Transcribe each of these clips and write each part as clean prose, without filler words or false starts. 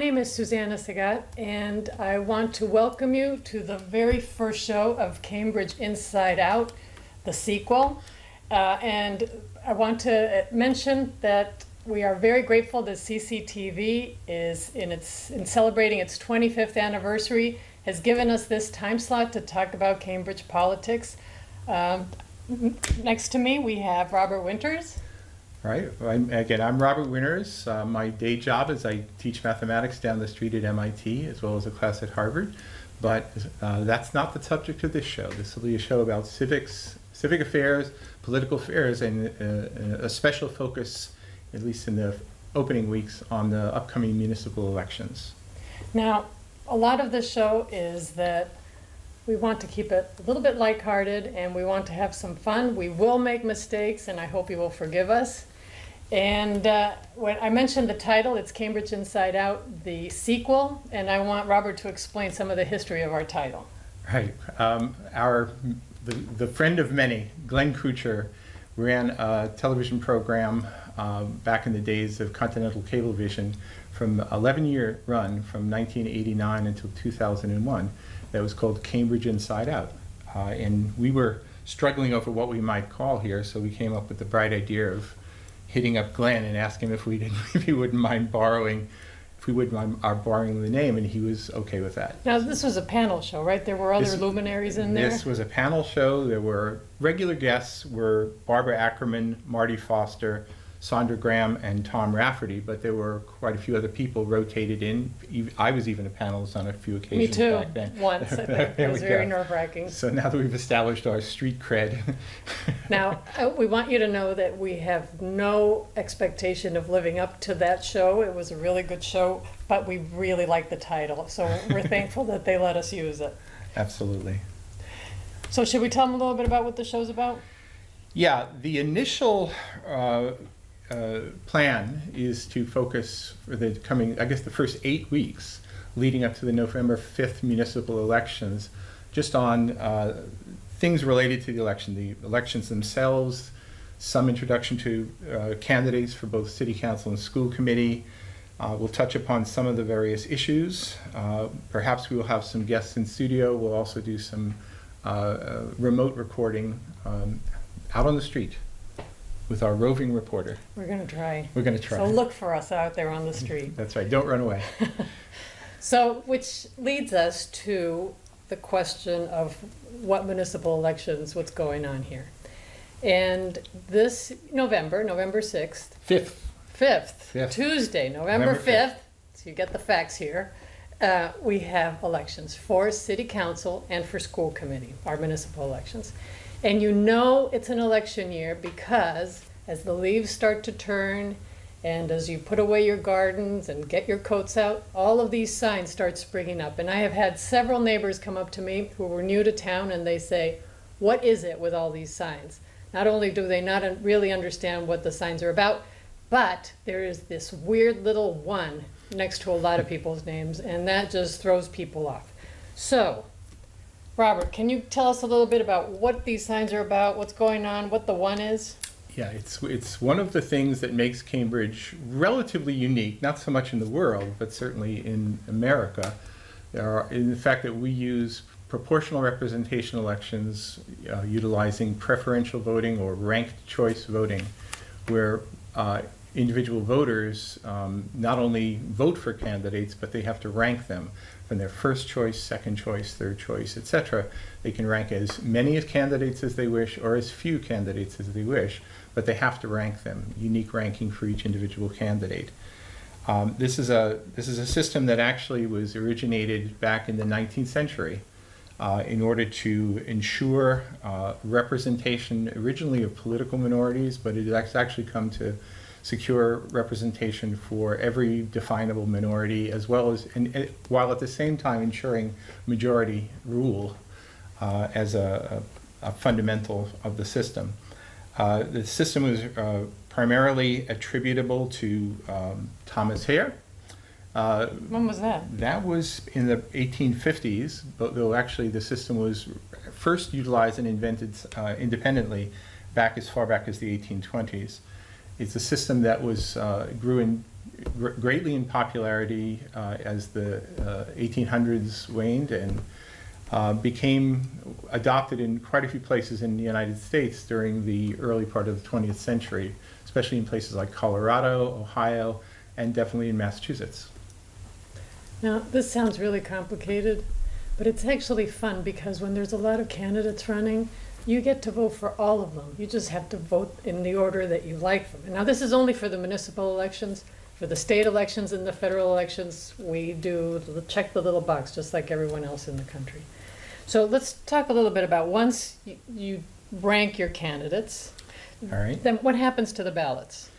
name is Susana Segat, and I want to welcome you to the very first show of Cambridge Inside Out, the sequel. And I want to mention that we are very grateful that CCTV is in celebrating its 25th anniversary, has given us this time slot to talk about Cambridge politics. Next to me, we have Robert Winters. Right. I'm Robert Winters. My day job is I teach mathematics down the street at MIT as well as a class at Harvard. But that's not the subject of this show. This will be a show about civic affairs, political affairs, and a special focus, at least in the opening weeks, on the upcoming municipal elections. Now, a lot of this show is that we want to keep it a little bit lighthearted and we want to have some fun. We will make mistakes, and I hope you will forgive us. And when I mentioned the title, it's Cambridge Inside Out, the sequel, and I want Robert to explain some of the history of our title. Right. The friend of many, Glenn Kuchar, ran a television program back in the days of Continental Cablevision from 11-year run from 1989 until 2001 that was called Cambridge Inside Out. And we were struggling over what we might call here, so we came up with the bright idea of hitting up Glenn and asking if he wouldn't mind borrowing the name, and he was okay with that. Now, this was a panel show, right? There were other luminaries in there? This was a panel show. There were regular guests were Barbara Ackerman, Marty Foster, Sandra Graham, and Tom Rafferty, but there were quite a few other people rotated in. I was even a panelist on a few occasions. Me too, back then. once. I think it was very nerve-wracking. So now that we've established our street cred. Now, we want you to know that we have no expectation of living up to that show. It was a really good show, but we really like the title, so we're thankful that they let us use it. Absolutely. So should we tell them a little bit about what the show's about? Yeah, the initial plan is to focus for the coming, I guess, the first 8 weeks leading up to the November 5th municipal elections, just on things related to the elections themselves, some introduction to candidates for both city council and school committee. We'll touch upon some of the various issues. Perhaps we will have some guests in studio. We'll also do some remote recording out on the street with our roving reporter. We're going to try. We're going to try. So look for us out there on the street. That's right. Don't run away. So, which leads us to the question of what municipal elections, what's going on here. And this November 6th. 5th. Tuesday, November 5th. So you get the facts here. We have elections for city council and for school committee, our municipal elections. And you know it's an election year because as the leaves start to turn and as you put away your gardens and get your coats out, all of these signs start springing up. And I have had several neighbors come up to me who were new to town and they say, what is it with all these signs? Not only do they not really understand what the signs are about, but there is this weird little one next to a lot of people's names, and that just throws people off. So, Robert, can you tell us a little bit about what these signs are about, what's going on, what the one is? Yeah, it's one of the things that makes Cambridge relatively unique, not so much in the world, but certainly in America. In the fact that we use proportional representation elections utilizing preferential voting or ranked choice voting, where individual voters not only vote for candidates, but they have to rank them from their first choice, second choice, third choice, etc. They can rank as many candidates as they wish or as few candidates as they wish, but they have to rank them, unique ranking for each individual candidate. This is a system that actually was originated back in the 19th century in order to ensure representation originally of political minorities, but it has actually come to secure representation for every definable minority, as well as, while at the same time ensuring majority rule as a fundamental of the system. The system was primarily attributable to Thomas Hare. When was that? That was in the 1850s, though actually the system was first utilized and invented independently as far back as the 1820s. It's a system that grew in greatly in popularity as the 1800s waned, and became adopted in quite a few places in the United States during the early part of the 20th century, especially in places like Colorado, Ohio, and definitely in Massachusetts. Now, this sounds really complicated, but it's actually fun because when there's a lot of candidates running, you get to vote for all of them. You just have to vote in the order that you like them. Now, this is only for the municipal elections. For the state elections and the federal elections, we do check the little box just like everyone else in the country. So let's talk a little bit about once you rank your candidates, All right. then what happens to the ballots?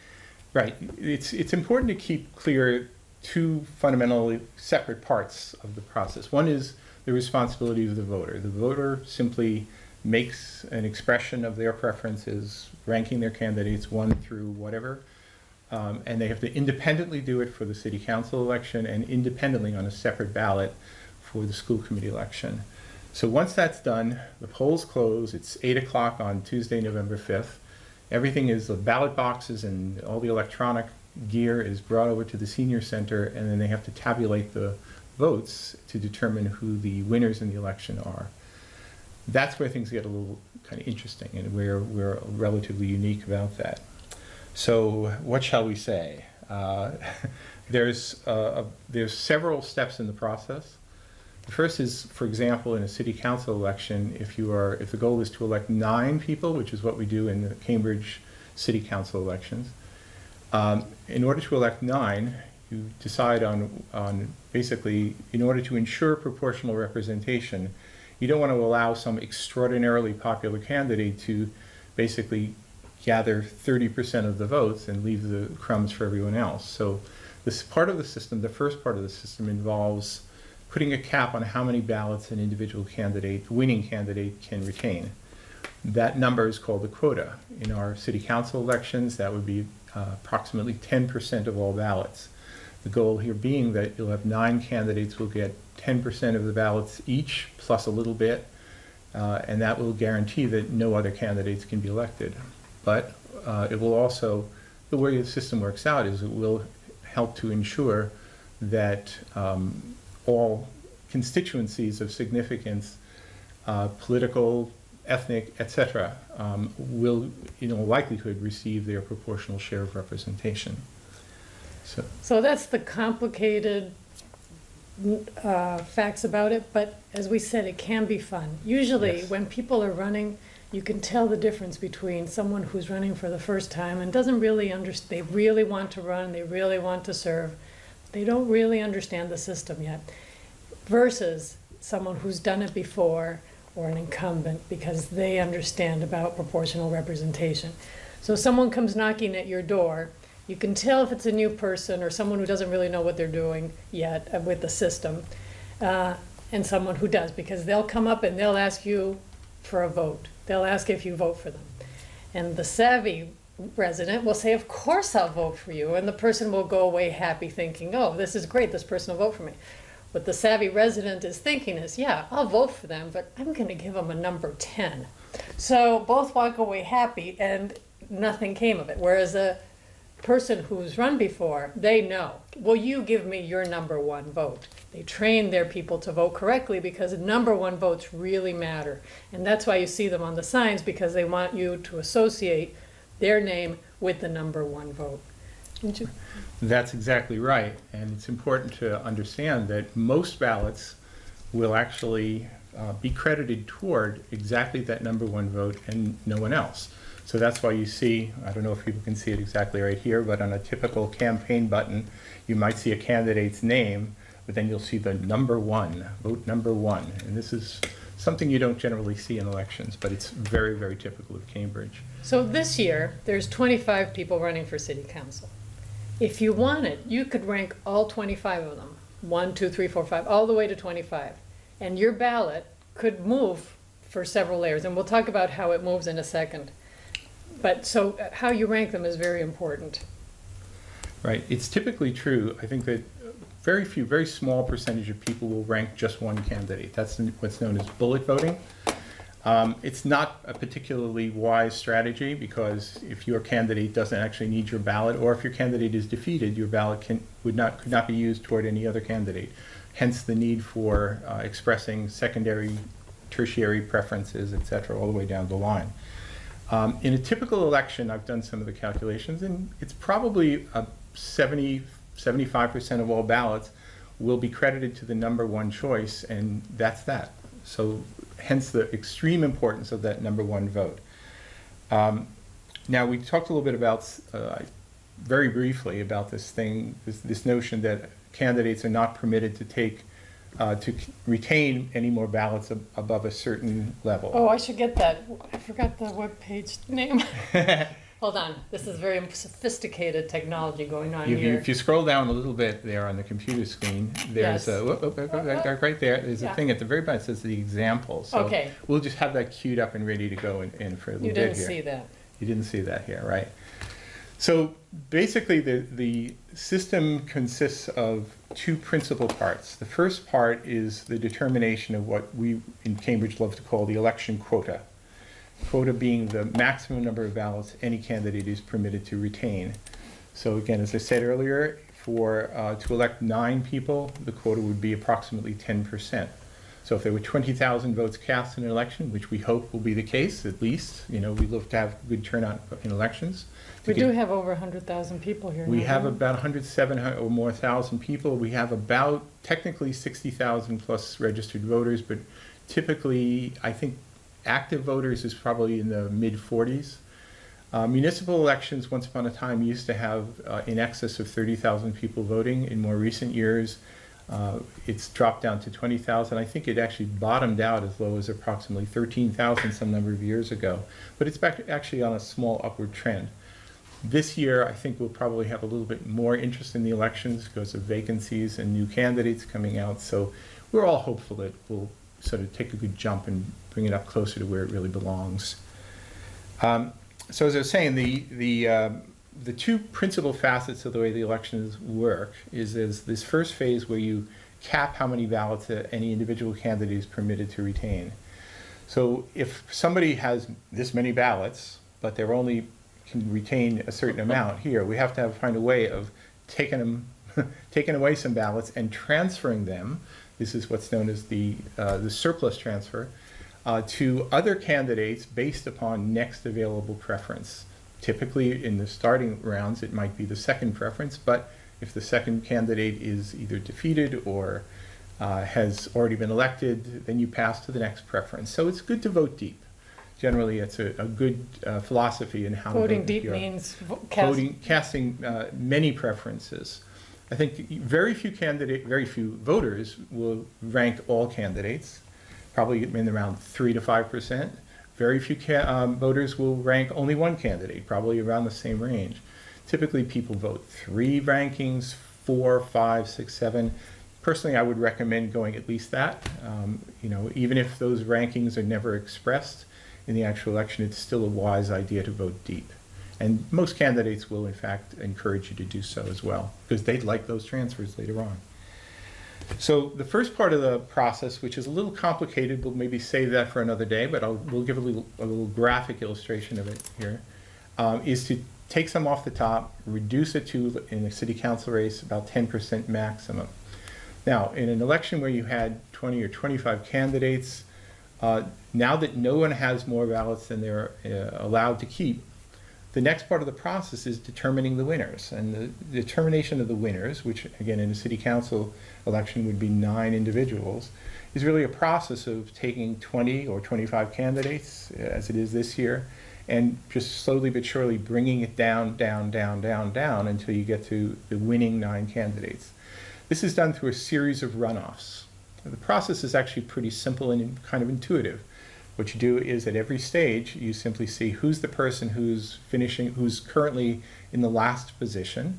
Right. It's important to keep clear two fundamentally separate parts of the process. One is the responsibility of the voter. The voter simply makes an expression of their preferences, ranking their candidates 1 through whatever, and they have to independently do it for the city council election and independently on a separate ballot for the school committee election. So once that's done, the polls close. It's 8 o'clock on Tuesday, November 5th. Everything is, the ballot boxes and all the electronic gear is brought over to the senior center, and then they have to tabulate the votes to determine who the winners in the election are. That's where things get a little kind of interesting, and we're relatively unique about that. So what shall we say? There's several steps in the process. The first is, for example, in a city council election, if the goal is to elect 9 people, which is what we do in the Cambridge city council elections, in order to elect 9, you decide on basically, in order to ensure proportional representation, you don't want to allow some extraordinarily popular candidate to basically gather 30% of the votes and leave the crumbs for everyone else. So this part of the system, the first part of the system, involves putting a cap on how many ballots an individual candidate, winning candidate, can retain. That number is called the quota. In our city council elections, that would be approximately 10% of all ballots. The goal here being that you'll have 9 candidates will get 10% of the ballots each, plus a little bit, and that will guarantee that no other candidates can be elected. But it will also, the way the system works out is it will help to ensure that all constituencies of significance, political, ethnic, etc., will, in all likelihood, receive their proportional share of representation. So that's the complicated facts about it, but as we said, it can be fun. Usually, yes. When people are running, you can tell the difference between someone who's running for the first time and doesn't really understand. They really want to run, they really want to serve, they don't really understand the system yet, versus someone who's done it before, or an incumbent, because they understand about proportional representation. So someone comes knocking at your door, you can tell if it's a new person or someone who doesn't really know what they're doing yet with the system, and someone who does, because they'll come up and they'll ask you for a vote. They'll ask if you vote for them. And the savvy resident will say, of course I'll vote for you. And the person will go away happy thinking, oh, this is great, this person will vote for me. What the savvy resident is thinking is, yeah, I'll vote for them, but I'm going to give them a number 10. So both walk away happy and nothing came of it. Whereas a person who's run before, they know, well, you give me your number 1 vote. They train their people to vote correctly because number 1 votes really matter. And that's why you see them on the signs, because they want you to associate their name with the number 1 vote. Didn't you? That's exactly right. And it's important to understand that most ballots will actually be credited toward exactly that number 1 vote and no one else. So that's why you see, I don't know if people can see it exactly right here, but on a typical campaign button, you might see a candidate's name, but then you'll see the number 1, vote number 1. And this is something you don't generally see in elections, but it's very, very typical of Cambridge. So this year, there's 25 people running for city council. If you wanted, you could rank all 25 of them, 1, 2, 3, 4, 5, all the way to 25. And your ballot could move for several layers. And we'll talk about how it moves in a second. But so how you rank them is very important. Right. It's typically true. I think that very small percentage of people will rank just one candidate. That's what's known as bullet voting. It's not a particularly wise strategy, because if your candidate doesn't actually need your ballot, or if your candidate is defeated, your ballot could not be used toward any other candidate. Hence the need for expressing secondary, tertiary preferences, et cetera, all the way down the line. In a typical election, I've done some of the calculations, and it's probably 75% of all ballots will be credited to the number one choice, and that's that. So hence the extreme importance of that number one vote. Now, we talked a little bit about, very briefly, about this notion that candidates are not permitted to retain any more ballots above a certain level. Oh, I should get that. I forgot the webpage name. Hold on. This is very sophisticated technology going on here. If you scroll down a little bit there on the computer screen, there's right there. There's a thing at the very bottom that says the example. So okay. We'll just have that queued up and ready to go in for a little bit here. You didn't see that. You didn't see that here, right? So basically, the system consists of two principal parts. The first part is the determination of what we in Cambridge love to call the election quota. Quota being the maximum number of ballots any candidate is permitted to retain. So again, as I said earlier, to elect 9 people, the quota would be approximately 10%. So if there were 20,000 votes cast in an election, which we hope will be the case, at least, we love to have good turnout in elections. We do have over 100,000 people here. We have about 107 or more thousand people. We have about technically 60,000 plus registered voters, but typically, I think active voters is probably in the mid-40s. Municipal elections, once upon a time, used to have in excess of 30,000 people voting. In more recent years, it's dropped down to 20,000. I think it actually bottomed out as low as approximately 13,000 some number of years ago. But it's back actually on a small upward trend. This year, I think we'll probably have a little bit more interest in the elections because of vacancies and new candidates coming out. So we're all hopeful that we'll sort of take a good jump and bring it up closer to where it really belongs. So as I was saying, the two principal facets of the way the elections work is this first phase where you cap how many ballots any individual candidate is permitted to retain. So if somebody has this many ballots, but they're only can retain a certain amount here, we have to find a way of taking away some ballots and transferring them. This is what's known as the surplus transfer to other candidates based upon next available preference. Typically, in the starting rounds, it might be the second preference, but if the second candidate is either defeated or has already been elected, then you pass to the next preference. So it's good to vote deep. Generally, it's a good philosophy in how voting to vote. Deep means casting many preferences. I think very few voters will rank all candidates, probably in around 3 to 5%. Very few voters will rank only one candidate, probably around the same range. Typically, people vote 3 rankings, 4, 5, 6, 7. Personally, I would recommend going at least that. Even if those rankings are never expressed in the actual election, it's still a wise idea to vote deep. And most candidates will, in fact, encourage you to do so as well, because they'd like those transfers later on. So the first part of the process, which is a little complicated, we'll maybe save that for another day, but we'll give a little graphic illustration of it here, is to take some off the top, reduce it to, in a city council race, about 10% maximum. Now, in an election where you had 20 or 25 candidates, now that no one has more ballots than they're allowed to keep, the next part of the process is determining the winners. And the determination of the winners, which again in a city council election would be 9 individuals, is really a process of taking 20 or 25 candidates, as it is this year, and just slowly but surely bringing it down until you get to the winning 9 candidates. This is done through a series of runoffs. The process is actually pretty simple and kind of intuitive. What you do is at every stage, you simply see who's the person who's currently in the last position,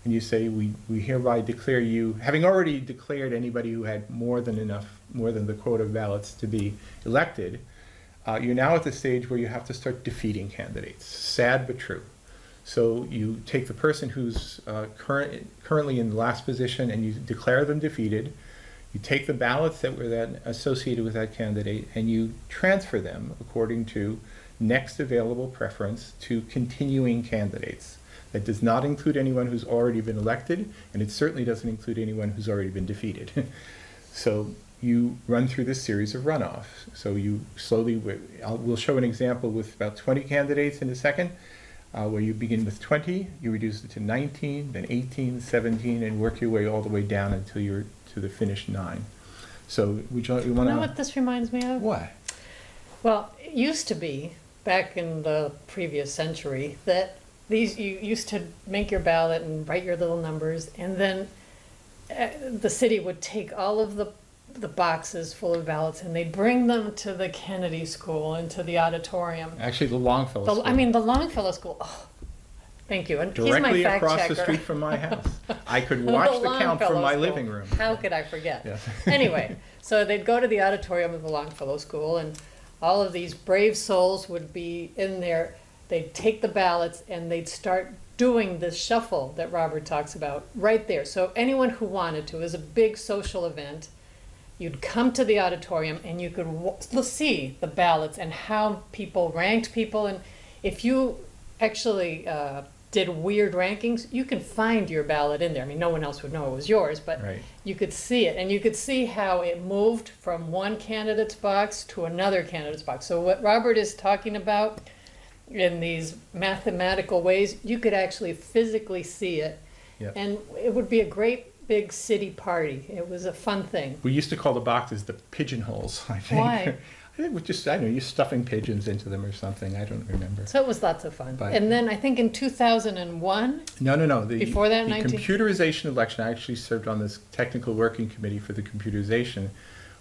and you say, we hereby declare you, having already declared anybody who had more than the quota of ballots to be elected, you're now at the stage where you have to start defeating candidates. Sad but true. So you take the person who's currently in the last position and you declare them defeated. You take the ballots that were then associated with that candidate and you transfer them according to next available preference to continuing candidates. That does not include anyone who's already been elected, and it certainly doesn't include anyone who's already been defeated. So you run through this series of runoffs. So you slowly, we'll show an example with about 20 candidates in a second, where you begin with 20, you reduce it to 19, then 18, 17, and work your way all the way down until you're to the finished 9. So we want to... You know what this reminds me of? What? Well, it used to be, back in the previous century, that you used to make your ballot and write your little numbers, and then the city would take all of the boxes full of ballots and they'd bring them to the Kennedy School, into the auditorium. Actually, the Longfellow School. I mean, the Longfellow School. Oh, thank you. And directly he's my fact across checker. the street from my house. I could watch the count from my living room. How could I forget? Yes. Anyway, so they'd go to the auditorium of the Longfellow School, and all of these brave souls would be in there. They'd take the ballots and they'd start doing this shuffle that Robert talks about right there. So anyone who wanted to, it was a big social event. You'd come to the auditorium and you could see the ballots and how people ranked people. And if you actually did weird rankings, you can find your ballot in there. I mean, no one else would know it was yours, but Right. you could see it. And you could see how it moved from one candidate's box to another candidate's box. So what Robert is talking about in these mathematical ways, you could actually physically see it. Yep. And it would be a great big city party. It was a fun thing. We used to call the boxes the pigeonholes, I think. Why? I think it was just, I don't know, you're stuffing pigeons into them or something. I don't remember. So it was lots of fun. But- And then I think in 2001, No. Before that, the 19 computerization election, I actually served on this technical working committee for the computerization.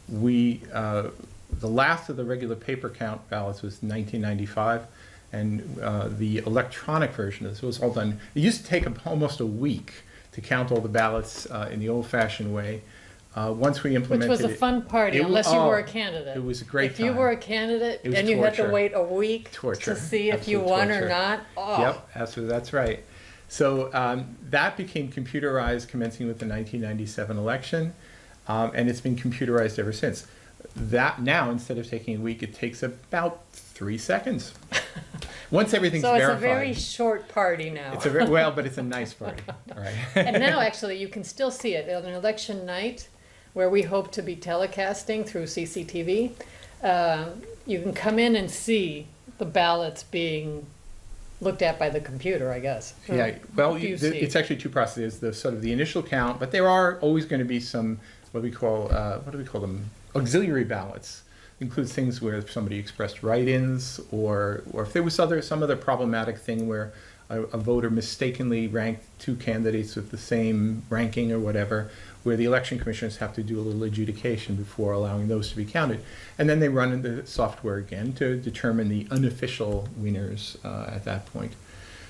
We, the last of the regular paper count ballots was 1995, and the electronic version of this was all done. It used to take almost a week to count all the ballots in the old-fashioned way. Once we which implemented was a it, fun party, it unless you were a oh, candidate. it was a great If you time. were a candidate It was and you had to torture. wait a week Torture. to see if you Absolute won torture. or not. Oh. Yep, that's right. So that became computerized commencing with the 1997 election, and it's been computerized ever since. That now, instead of taking a week, it takes about 3 seconds. Once everything's So it's verified. a very short party now. It's a very, well, but it's a nice party, right? And now actually you can still see it on an election night where we hope to be telecasting through CCTV. You can come in and see the ballots being looked at by the computer, I guess. Or Yeah, well, what do you see? it's actually two processes. The sort of the initial count, but there are always going to be some what do we call them? Auxiliary ballots. Includes things where somebody expressed write-ins, or if there was some other problematic thing where a voter mistakenly ranked two candidates with the same ranking or whatever, where the election commissioners have to do a little adjudication before allowing those to be counted. And then they run the software again to determine the unofficial winners at that point.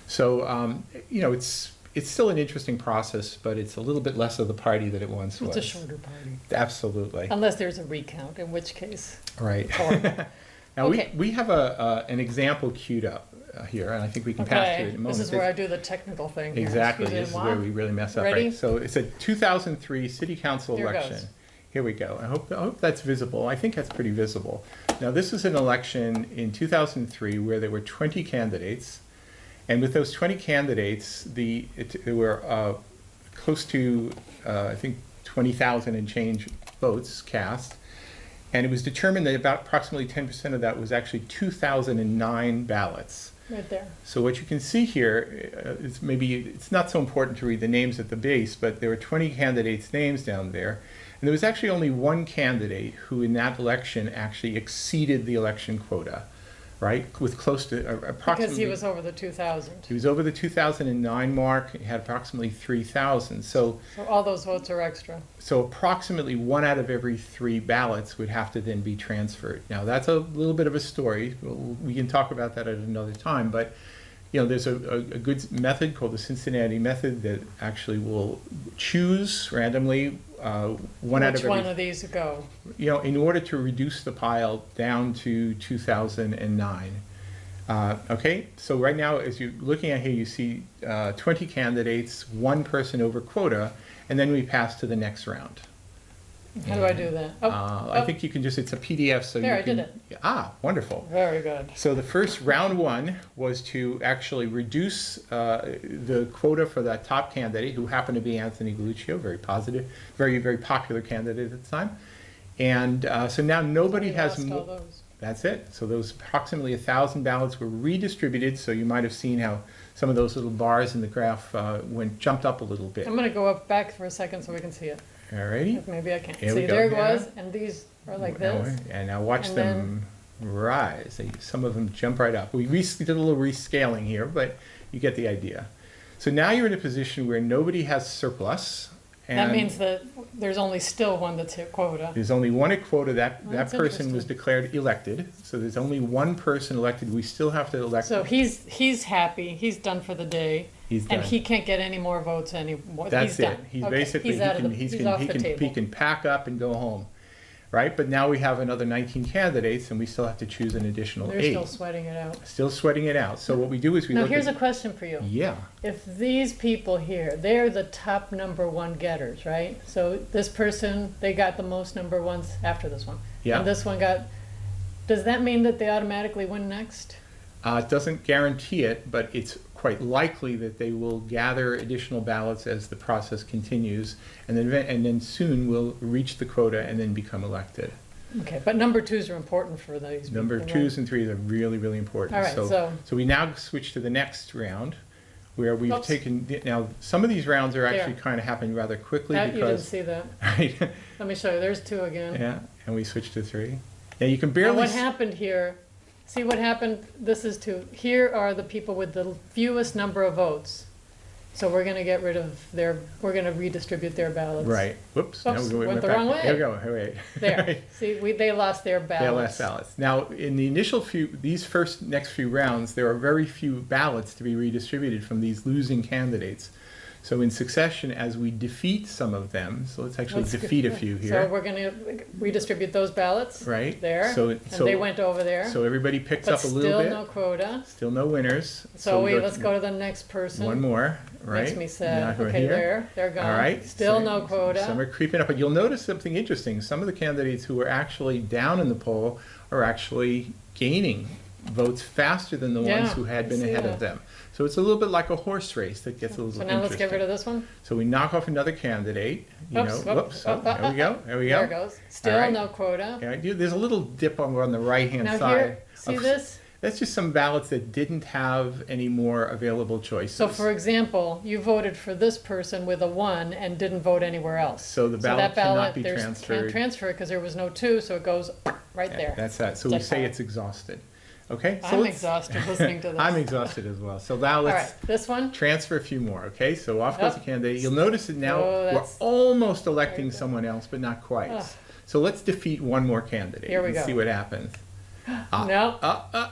So, you know, it's still an interesting process, but it's a little bit less of the party that it once was. It's a shorter party. Absolutely. Unless there's a recount, in which case. Right. Horrible. Now, Okay. we have an example queued up here, and I think we can pass through it in a moment. This is where I do the technical thing here. Exactly. Excuse me, This is where we really mess up. Ready? Right. So it's a 2003 city council Here election. goes. Here we go. I hope that's visible. I think that's pretty visible. Now, this is an election in 2003 where there were 20 candidates, and with those 20 candidates, there were close to I think 20,000 and change votes cast. And it was determined that about approximately 10% of that was actually 2,009 ballots. Right there. So what you can see here is it's not so important to read the names at the base, but there were 20 candidates' names down there. And there was actually only one candidate who in that election actually exceeded the election quota, right? With close to approximately... Because he was over the 2,000. He was over the 2009 mark. He had approximately 3,000. So all those votes are extra. So approximately 1 out of every 3 ballots would have to then be transferred. Now that's a little bit of a story. We can talk about that at another time. But you know, there's a good method called the Cincinnati Method that actually will choose randomly one out of Which every. one of these go? You know, in order to reduce the pile down to 2009. Okay, so right now, as you're looking at here, you see 20 candidates, 1 person over quota, and then we pass to the next round. How do I do that? I think you can just, it's a PDF, so There, you I can. did it. Ah, wonderful. Very good. So the first round one was to actually reduce the quota for that top candidate, who happened to be Anthony Galluccio, very positive, very, very popular candidate at the time. And so now nobody has lost all more. those. That's it. So those approximately 1,000 ballots were redistributed. So you might have seen how some of those little bars in the graph jumped up a little bit. I'm going to go up back for a second so we can see it. Alrighty. Maybe I can. Here we See, go. there it Yeah. was, and these are like this. And now watch And them rise. Some of them jump right up. We did a little rescaling here, but you get the idea. So now you're in a position where nobody has surplus. And That means that there's only still one that's hit quota. there's only one at quota. That That's person was interesting. declared elected. So there's only one person elected. We still have to elect. So he's happy. He's done for the day. He's done. And he can't get any more votes anymore. That's he's it. done. He's Okay, basically he's out of the, he's off the table. he can pack up and go home, right? But now we have another 19 candidates, and we still have to choose an additional They're 8. still sweating it out. Still sweating it out. So what we do is we Now look here's at a question for you. yeah. If these people here, they're the top number one getters, right? So this person, they got the most number ones after this one. Yeah. And this one got, does that mean that they automatically win next? It doesn't guarantee it, but it's quite likely that they will gather additional ballots as the process continues, and then soon will reach the quota and then become elected. Okay, but number twos are important for these Number people, 2s and 3s are really, really important. All right, so we now switch to the next round, where we've Oops. taken, now some of these rounds are actually There. kind of happening rather quickly That, you didn't because, see that. right? Let me show you. There's 2 again. Yeah, and we switch to 3. Now you can Now barely. what happened here, see what happened, this is 2. Here are the people with the fewest number of votes. So we're gonna get rid of we're gonna redistribute their ballots. Right. Whoops. Oops, we went the back. wrong way. There we go. Wait. There, see, they lost their ballots. They lost ballots. Now, in the initial these next few rounds, there are very few ballots to be redistributed from these losing candidates. So in succession, as we defeat some of them, so let's actually defeat a few So here, we're gonna redistribute those ballots. right? There, and they went over there. So everybody picks But up a little bit. still no quota. Still no winners. So we let's go to the next person. one more, right? Makes me sad. Now we're Okay, here. they're gone. All right. Still So no quota. Some are creeping up, but you'll notice something interesting. Some of the candidates who are actually down in the poll are actually gaining votes faster than the ones Yeah, who had I been see ahead that. of them. So it's a little bit like a horse race that gets a little So now let's interesting. get rid of this one. So we knock off another candidate. Oops, Whoops. oh, There we go. There we go. There it goes. Still right. no quota. Yeah, there's a little dip on the right-hand Now side. here, see this? That's just some ballots that didn't have any more available choices. So for example, you voted for this person with a 1 and didn't vote anywhere else. So the ballot that cannot be can't transferred. transfer because there was no 2, so it goes right Yeah, there. that's that. So we say it's exhausted. Okay? So I'm let's- exhausted listening to this. I'm exhausted as well. So now All let's right, this one? transfer a few more, okay? So off goes Oh. the candidate. You'll notice that now Oh, we're that's- almost electing Very good. someone else, but not quite. Ugh. So let's defeat one more candidate Here we and go. see what happens. No.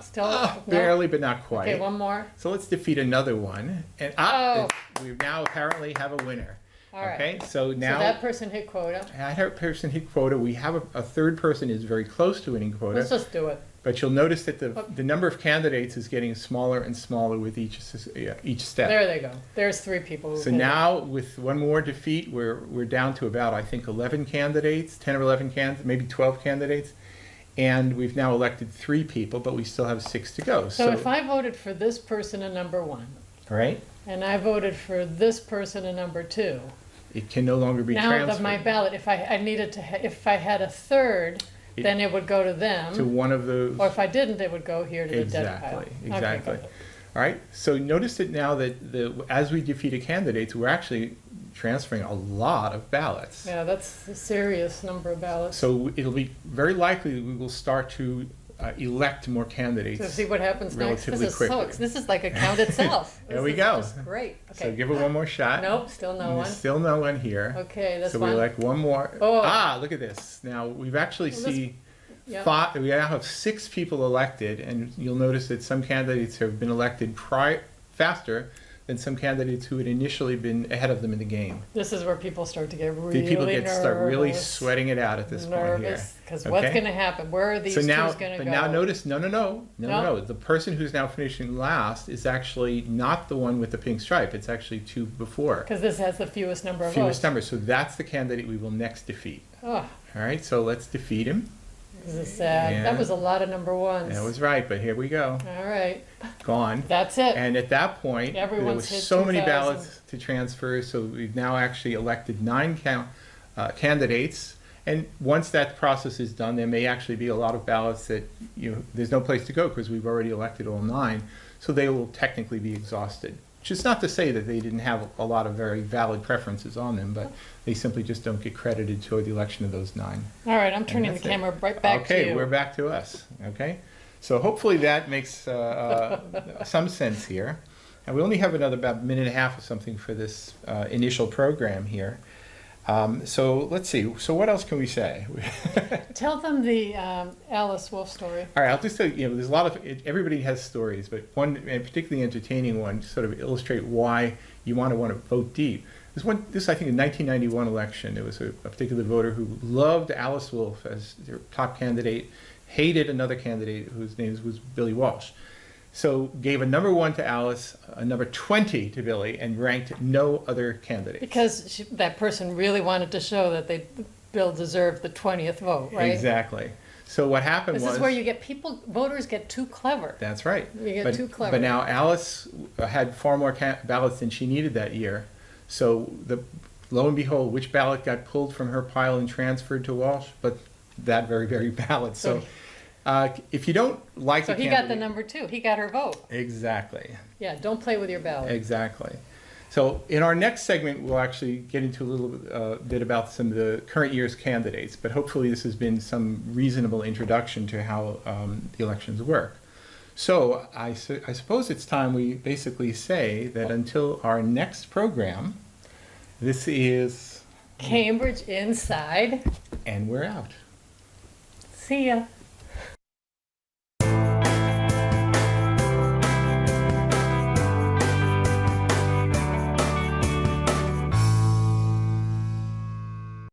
Still no. Barely, but not quite. Okay, one more. So let's defeat another one. And Oh. we now apparently have a winner. All right. Okay, so now So that person hit quota. that person hit quota. We have a third person is very close to winning quota. Let's just do it. But you'll notice that the number of candidates is getting smaller and smaller with each step. There they go. There's 3 people. who So hit it. now with one more defeat, we're down to about, I think, 11 candidates, 10 or 11 candidates, maybe 12 candidates. And we've now elected 3 people, but we still have 6 to go. So if I voted for this person in number 1, right, and I voted for this person in number 2, it can no longer be now transferred my ballot, if I needed to, if I had a third, then it would go to them. to one of those. Or if I didn't, it would go here to the dead pile. Exactly, Okay, exactly. got it. All right, so notice that now that as we defeat a candidate, we're actually transferring a lot of ballots. Yeah, that's a serious number of ballots. So it'll be very likely that we will start to elect more candidates. So see what happens next. relatively quickly. This is like a count itself. There we This go. is just great. So Okay. give it one more shot. Nope, still no And one. there's still no one here. Okay, this So one. we elect one more. Oh. Look at this. Now we've actually Well, this- see Yep. we now have 6 people elected, and you'll notice that some candidates have been elected faster than some candidates who had initially been ahead of them in the game. This is where people start to get really The people start really nervous. sweating it out at this point here. Nervous, because what's going to happen? Where are these So now, two's going to but go? now notice, no. The person who's now finishing last is actually not the one with the pink stripe. It's actually two before. Because this has the fewest number of Fewest votes. numbers. So that's the candidate we will next defeat. Oh, All right, so let's defeat him. this is sad. Yeah. That was a lot of number ones. That was right, but here we go. All right. Gone. That's it. And at that point, there Everyone's was hit so many 2,000. ballots to transfer, so we've now actually elected 9 candidates. And once that process is done, there may actually be a lot of ballots that there's no place to go because we've already elected all 9, so they will technically be exhausted. Which is not to say that they didn't have a lot of very valid preferences on them, but they simply just don't get credited toward the election of those 9. All right, I'm turning the that's it. camera right back to you. Okay, we're back to us. Okay, so hopefully that makes some sense here. And we only have about a minute and a half or something for this initial program here. So let's see. So what else can we say? Tell them the Alice Wolf story. All right, I'll just tell you, there's a lot of, everybody has stories, but one, and particularly entertaining one, to sort of illustrate why you want to vote deep. This I think, in 1991 election, there was a particular voter who loved Alice Wolf as their top candidate, hated another candidate whose name was Billy Walsh. So gave a number 1 to Alice, a number 20 to Billy, and ranked no other candidate. Because that person really wanted to show that Bill deserved the 20th vote, right? Exactly. So what happened was... This is where you get voters get too clever. That's right. You get too clever. But now Alice had far more ballots than she needed that year. So lo and behold, which ballot got pulled from her pile and transferred to Walsh? But that very, very ballot. So if you don't like So the he candidate, got the number 2. He got her vote. Exactly. Yeah, don't play with your ballot. Exactly. So in our next segment, we'll actually get into a little bit about some of the current year's candidates, but hopefully this has been some reasonable introduction to how the elections work. So I suppose it's time we basically say that until our next program, this is... Cambridge Inside. And we're out. See ya.